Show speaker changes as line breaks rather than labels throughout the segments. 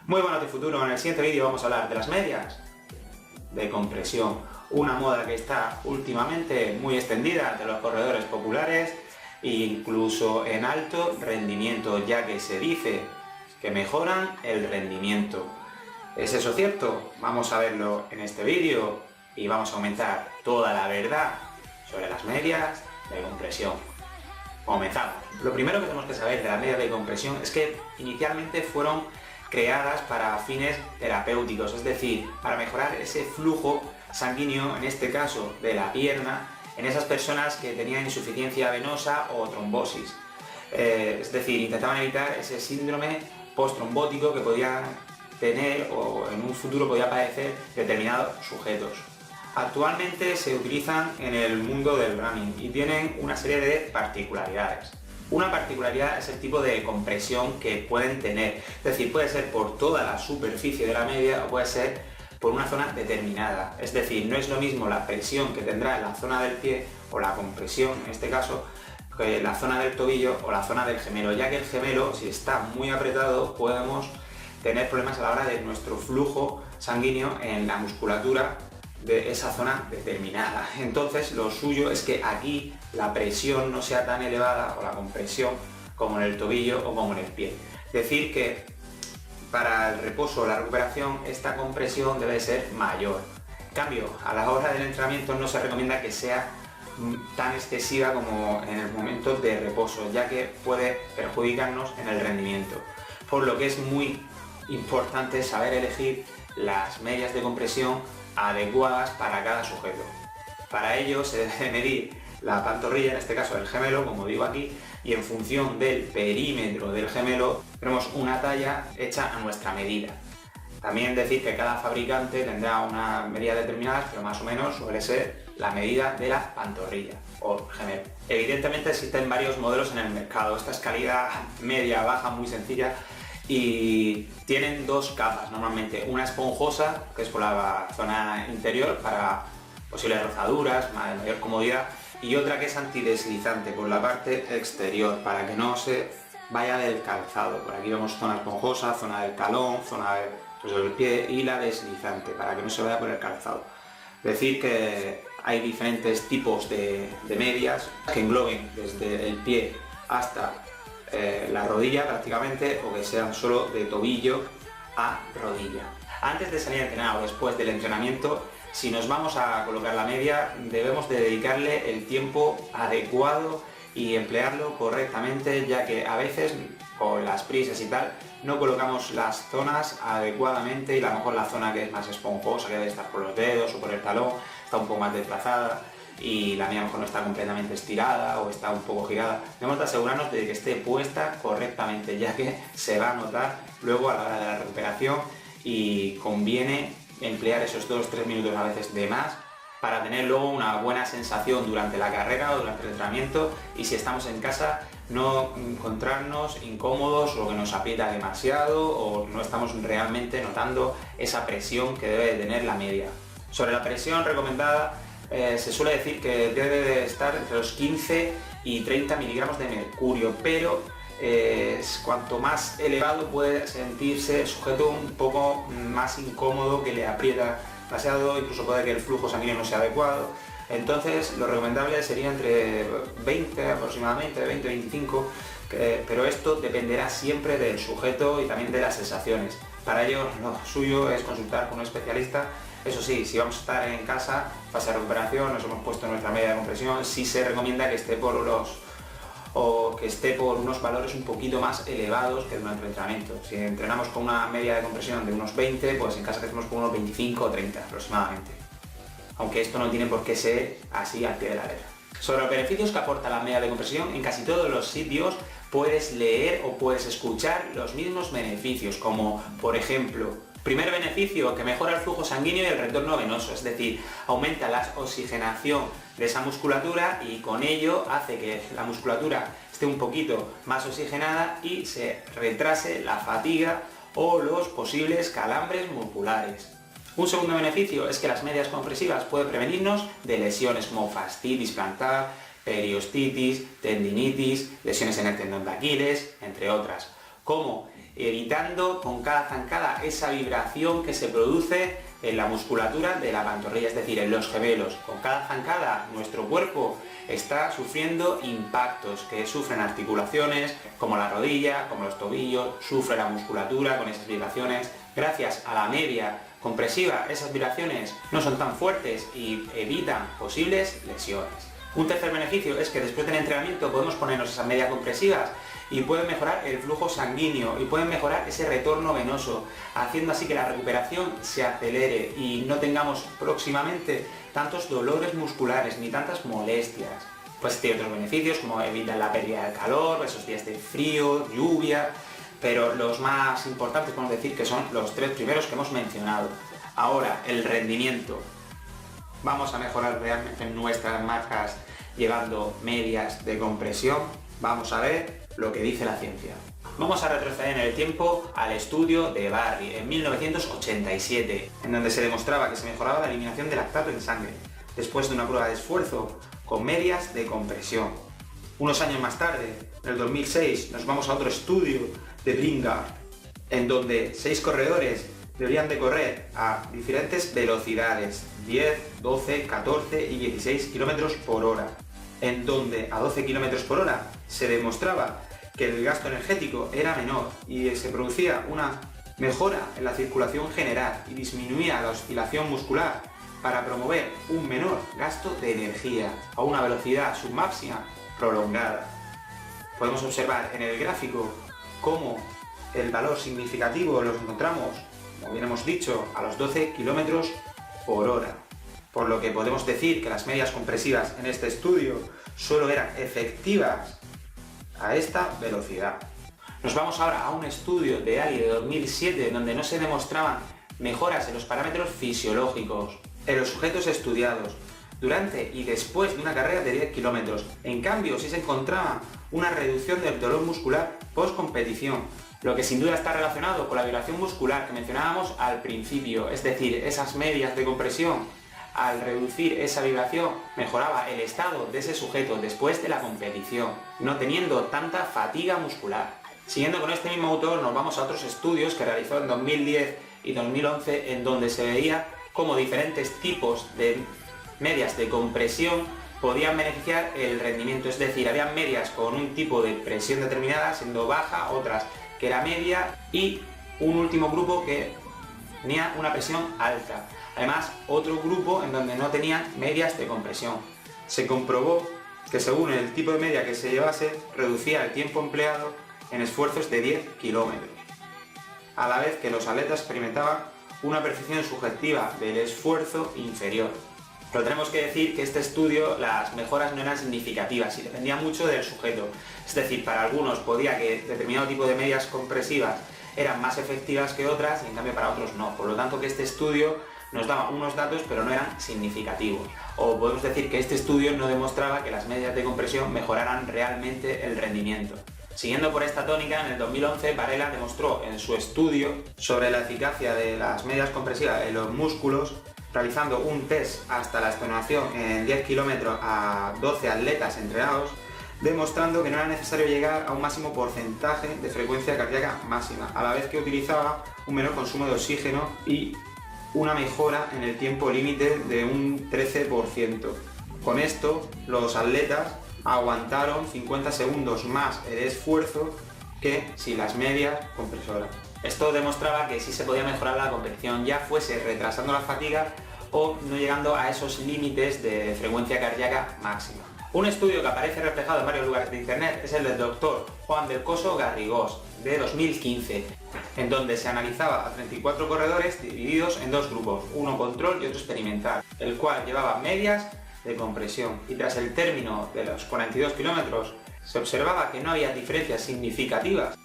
Muy buenas de futuro, en el siguiente vídeo vamos a hablar de las medias de compresión, una moda que está últimamente muy extendida entre los corredores populares e incluso en alto rendimiento, ya que se dice que mejoran el rendimiento. ¿Es eso cierto? Vamos a verlo en este vídeo y vamos a comentar toda la verdad sobre las medias de compresión. Comenzamos. Lo primero que tenemos que saber de las medias de compresión es que inicialmente fueron creadas para fines terapéuticos, es decir, para mejorar ese flujo sanguíneo, en este caso de la pierna, en esas personas que tenían insuficiencia venosa o trombosis. Es decir, intentaban evitar ese síndrome postrombótico que podían tener o en un futuro podía padecer determinados sujetos. Actualmente se utilizan en el mundo del running y tienen una serie de particularidades. Una particularidad es el tipo de compresión que pueden tener, es decir, puede ser por toda la superficie de la media o puede ser por una zona determinada. Es decir, no es lo mismo la presión que tendrá en la zona del pie o la compresión, en este caso, que la zona del tobillo o la zona del gemelo, ya que el gemelo, si está muy apretado, podemos tener problemas a la hora de nuestro flujo sanguíneo en la musculatura de esa zona determinada. Entonces lo suyo es que aquí la presión no sea tan elevada o la compresión como en el tobillo o como en el pie. Decir que para el reposo o la recuperación esta compresión debe ser mayor. En cambio, a la hora del entrenamiento no se recomienda que sea tan excesiva como en el momento de reposo, ya que puede perjudicarnos en el rendimiento. Por lo que es muy importante saber elegir las medias de compresión adecuadas para cada sujeto. Para ello se debe medir la pantorrilla, en este caso el gemelo, como digo aquí, y en función del perímetro del gemelo tenemos una talla hecha a nuestra medida. También decir que cada fabricante tendrá una medida determinada, pero más o menos suele ser la medida de la pantorrilla o gemelo. Evidentemente existen varios modelos en el mercado, esta es calidad media, baja, muy sencilla, y tienen dos capas normalmente, una esponjosa, que es por la zona interior para posibles rozaduras, mayor comodidad, y otra que es antideslizante por la parte exterior, para que no se vaya del calzado. Por aquí vemos zona esponjosa, zona del talón, zona del pie, y la deslizante, para que no se vaya por el calzado. Decir que hay diferentes tipos de medias que engloben desde el pie hasta la rodilla prácticamente, o que sean solo de tobillo a rodilla. Antes de salir a entrenar o después del entrenamiento, si nos vamos a colocar la media, debemos de dedicarle el tiempo adecuado y emplearlo correctamente, ya que a veces con las prisas y tal no colocamos las zonas adecuadamente, y a lo mejor la zona que es más esponjosa, que debe estar por los dedos o por el talón, está un poco más desplazada, y la media a lo mejor no está completamente estirada o está un poco girada. Debemos de asegurarnos de que esté puesta correctamente, ya que se va a notar luego a la hora de la recuperación, y conviene emplear esos 2-3 minutos a veces de más para tener luego una buena sensación durante la carrera o durante el entrenamiento, y si estamos en casa no encontrarnos incómodos o que nos aprieta demasiado o no estamos realmente notando esa presión que debe de tener la media. Sobre la presión recomendada, se suele decir que debe de estar entre los 15 y 30 miligramos de mercurio, pero cuanto más elevado puede sentirse el sujeto un poco más incómodo, que le aprieta demasiado, incluso puede que el flujo sanguíneo no sea adecuado. Entonces lo recomendable sería entre 20 aproximadamente, 20-25, pero esto dependerá siempre del sujeto y también de las sensaciones. Para ello lo suyo es consultar con un especialista. Eso sí, si vamos a estar en casa, fase de recuperación, nos hemos puesto nuestra media de compresión, sí se recomienda que esté por unos valores un poquito más elevados que durante el entrenamiento. Si entrenamos con una media de compresión de unos 20, pues en casa hacemos con unos 25 o 30 aproximadamente. Aunque esto no tiene por qué ser así al pie de la letra. Sobre los beneficios que aporta la media de compresión, en casi todos los sitios puedes leer o puedes escuchar los mismos beneficios, como por ejemplo, primer beneficio, que mejora el flujo sanguíneo y el retorno venoso, es decir, aumenta la oxigenación de esa musculatura y con ello hace que la musculatura esté un poquito más oxigenada y se retrase la fatiga o los posibles calambres musculares. Un segundo beneficio es que las medias compresivas pueden prevenirnos de lesiones como fascitis plantar, periostitis, tendinitis, lesiones en el tendón de Aquiles, entre otras. ¿Cómo? evitando con cada zancada esa vibración que se produce en la musculatura de la pantorrilla, es decir, en los gemelos. Con cada zancada nuestro cuerpo está sufriendo impactos que sufren articulaciones como la rodilla, como los tobillos, sufre la musculatura con esas vibraciones. Gracias a la media compresiva, esas vibraciones no son tan fuertes y evitan posibles lesiones. Un tercer beneficio es que después del entrenamiento podemos ponernos esas medias compresivas y pueden mejorar el flujo sanguíneo y pueden mejorar ese retorno venoso, haciendo así que la recuperación se acelere y no tengamos próximamente tantos dolores musculares ni tantas molestias. Pues tiene otros beneficios como evitar la pérdida de calor, esos días de frío, lluvia, pero los más importantes podemos decir que son los tres primeros que hemos mencionado. Ahora, el rendimiento. Vamos a mejorar realmente nuestras marcas llevando medias de compresión. Vamos a ver lo que dice la ciencia. Vamos a retroceder en el tiempo al estudio de Barry en 1987, en donde se demostraba que se mejoraba la eliminación de lactato en sangre después de una prueba de esfuerzo con medias de compresión. Unos años más tarde, en el 2006, nos vamos a otro estudio de Bringard, en donde 6 corredores deberían de correr a diferentes velocidades, 10, 12, 14 y 16 km por hora, en donde a 12 km por hora se demostraba que el gasto energético era menor y se producía una mejora en la circulación general y disminuía la oscilación muscular para promover un menor gasto de energía a una velocidad submáxima prolongada. Podemos observar en el gráfico cómo el valor significativo lo encontramos, como bien hemos dicho, a los 12 km por hora. Por lo que podemos decir que las medias compresivas en este estudio solo eran efectivas a esta velocidad. Nos vamos ahora a un estudio de Ali de 2007 donde no se demostraban mejoras en los parámetros fisiológicos en los sujetos estudiados durante y después de una carrera de 10 km. En cambio, sí se encontraba una reducción del dolor muscular post-competición, lo que sin duda está relacionado con la vibración muscular que mencionábamos al principio, es decir, esas medias de compresión, al reducir esa vibración, mejoraba el estado de ese sujeto después de la competición, no teniendo tanta fatiga muscular. Siguiendo con este mismo autor, nos vamos a otros estudios que realizó en 2010 y 2011, en donde se veía cómo diferentes tipos de medias de compresión podían beneficiar el rendimiento, es decir, había medias con un tipo de presión determinada, siendo baja, otras que era media y un último grupo que tenía una presión alta. Además, otro grupo en donde no tenían medias de compresión. Se comprobó que según el tipo de media que se llevase, reducía el tiempo empleado en esfuerzos de 10 kilómetros, a la vez que los atletas experimentaban una percepción subjetiva del esfuerzo inferior. Pero tenemos que decir que este estudio las mejoras no eran significativas y dependía mucho del sujeto. Es decir, para algunos podía que determinado tipo de medias compresivas eran más efectivas que otras y en cambio para otros no. Por lo tanto que este estudio nos daba unos datos pero no eran significativos. O podemos decir que este estudio no demostraba que las medias de compresión mejoraran realmente el rendimiento. Siguiendo por esta tónica, en el 2011 Varela demostró en su estudio sobre la eficacia de las medias compresivas en los músculos, realizando un test hasta la extenuación en 10 km a 12 atletas entrenados, demostrando que no era necesario llegar a un máximo porcentaje de frecuencia cardíaca máxima, a la vez que utilizaba un menor consumo de oxígeno y una mejora en el tiempo límite de un 13%. Con esto, los atletas aguantaron 50 segundos más el esfuerzo que si las medias compresoras. Esto demostraba que sí se podía mejorar la competición, ya fuese retrasando la fatiga o no llegando a esos límites de frecuencia cardíaca máxima. Un estudio que aparece reflejado en varios lugares de internet es el del doctor Juan del Coso Garrigós, de 2015, en donde se analizaba a 34 corredores divididos en dos grupos, uno control y otro experimental, el cual llevaba medias de compresión, y tras el término de los 42 kilómetros se observaba que no había diferencias significativas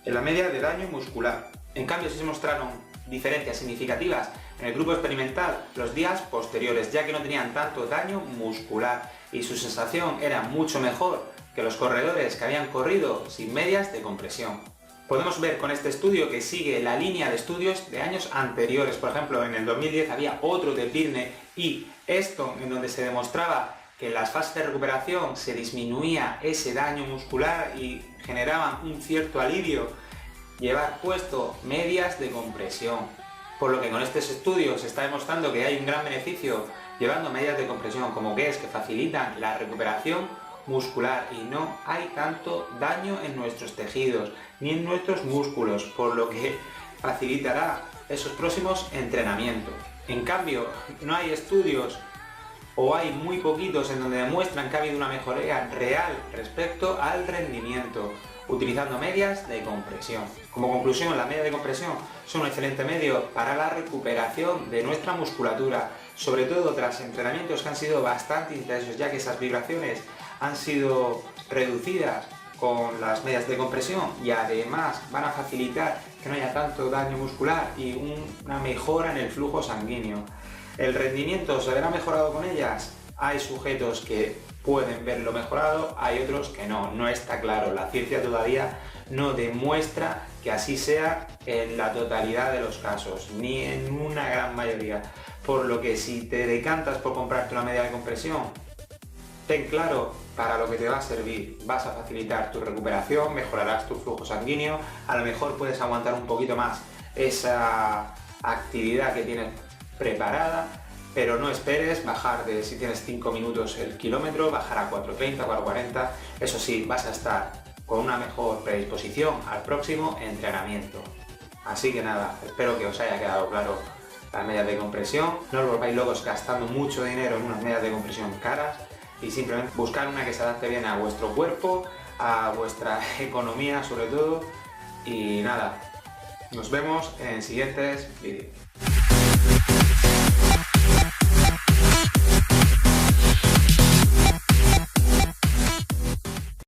en la media de daño muscular. En cambio sí se mostraron diferencias significativas en el grupo experimental los días posteriores, ya que no tenían tanto daño muscular y su sensación era mucho mejor que los corredores que habían corrido sin medias de compresión. Podemos ver con este estudio que sigue la línea de estudios de años anteriores. Por ejemplo, en el 2010 había otro de Pirne y esto, en donde se demostraba que en las fases de recuperación se disminuía ese daño muscular y generaban un cierto alivio llevar puesto medias de compresión. Por lo que con estos estudios se está demostrando que hay un gran beneficio llevando medias de compresión, como que es que facilitan la recuperación muscular y no hay tanto daño en nuestros tejidos ni en nuestros músculos, por lo que facilitará esos próximos entrenamientos. En cambio, no hay estudios o hay muy poquitos en donde demuestran que ha habido una mejoría real respecto al rendimiento utilizando medias de compresión. Como conclusión, las medias de compresión son un excelente medio para la recuperación de nuestra musculatura, sobre todo tras entrenamientos que han sido bastante intensos, ya que esas vibraciones han sido reducidas con las medias de compresión y además van a facilitar que no haya tanto daño muscular y una mejora en el flujo sanguíneo. ¿El rendimiento se verá mejorado con ellas? Hay sujetos que pueden verlo mejorado, hay otros que no, no está claro. La ciencia todavía no demuestra que así sea en la totalidad de los casos, ni en una gran mayoría. Por lo que si te decantas por comprarte una media de compresión, ten claro para lo que te va a servir. Vas a facilitar tu recuperación, mejorarás tu flujo sanguíneo, a lo mejor puedes aguantar un poquito más esa actividad que tienes preparada, pero no esperes bajar de, si tienes 5 minutos el kilómetro, bajar a 4:30, 4:40, eso sí, vas a estar con una mejor predisposición al próximo entrenamiento. Así que nada, espero que os haya quedado claro las medias de compresión. No os volváis locos gastando mucho dinero en unas medias de compresión caras y simplemente buscar una que se adapte bien a vuestro cuerpo, a vuestra economía sobre todo. Y nada, nos vemos en siguientes vídeos.